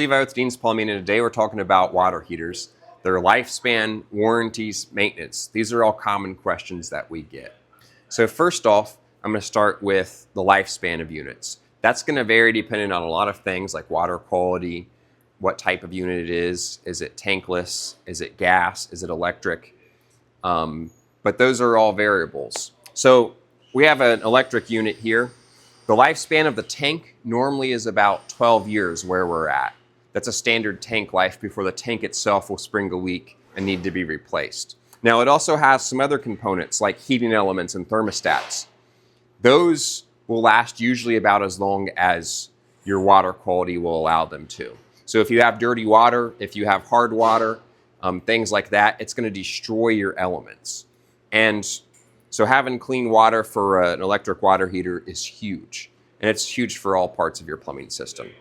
Levi with Dean's Plumbing, and today we're talking about water heaters, their lifespan, warranties, maintenance. These are all common questions that we get. So first off, I'm going to start with the lifespan of units. That's going to vary depending on a lot of things like water quality, what type of unit it is it tankless, is it gas, is it electric? But those are all variables. So we have an electric unit here. The lifespan of the tank normally is about 12 years where we're at. That's a standard tank life before the tank itself will spring a leak and need to be replaced. Now, it also has some other components like heating elements and thermostats. Those will last usually about as long as your water quality will allow them to. So if you have dirty water, if you have hard water, things like that, it's going to destroy your elements. And so having clean water for an electric water heater is huge. And it's huge for all parts of your plumbing system.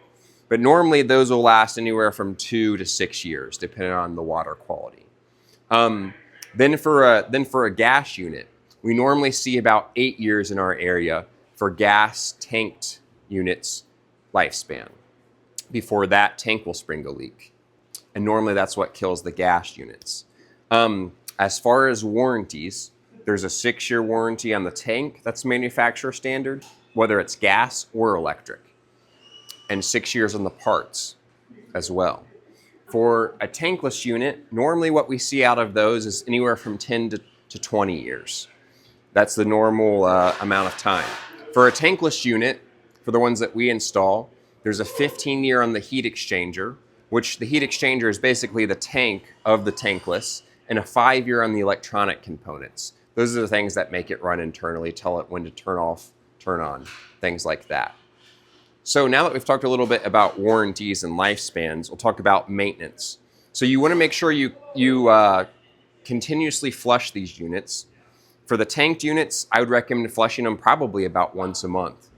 But normally those will last anywhere from 2 to 6 years, depending on the water quality. Then for a gas unit, we normally see about 8 years in our area for gas tanked units lifespan. Before that, tank will spring a leak. And normally that's what kills the gas units. As far as warranties, there's a 6-year warranty on the tank that's manufacturer standard, whether it's gas or electric. And 6 years on the parts as well. For a tankless unit, normally what we see out of those is anywhere from 10 to 20 years. That's the normal amount of time. For a tankless unit, for the ones that we install, there's a 15-year on the heat exchanger, which the heat exchanger is basically the tank of the tankless, and a 5-year on the electronic components. Those are the things that make it run internally, tell it when to turn off, turn on, things like that. So now that we've talked a little bit about warranties and lifespans, we'll talk about maintenance. So you want to make sure you continuously flush these units. For the tanked units, I would recommend flushing them probably about once a month.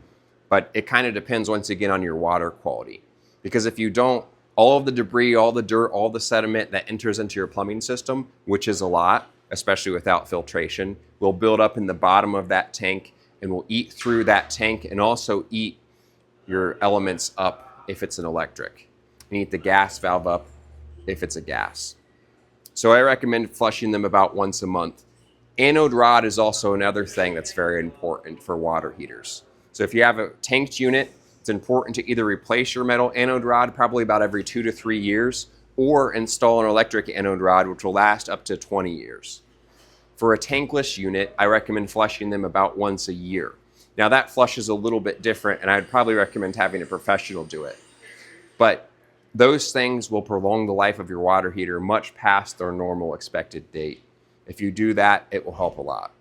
But it kind of depends once again on your water quality. Because if you don't, all of the debris, all the dirt, all the sediment that enters into your plumbing system, which is a lot, especially without filtration, will build up in the bottom of that tank and will eat through that tank and also eat your elements up if it's an electric, and eat the gas valve up if it's a gas. So I recommend flushing them about once a month. Anode rod is also another thing that's very important for water heaters. So if you have a tanked unit, it's important to either replace your metal anode rod probably about every 2 to 3 years, or install an electric anode rod, which will last up to 20 years. For a tankless unit, I recommend flushing them about once a year. Now that flush is a little bit different, and I'd probably recommend having a professional do it. But those things will prolong the life of your water heater much past their normal expected date. If you do that, it will help a lot.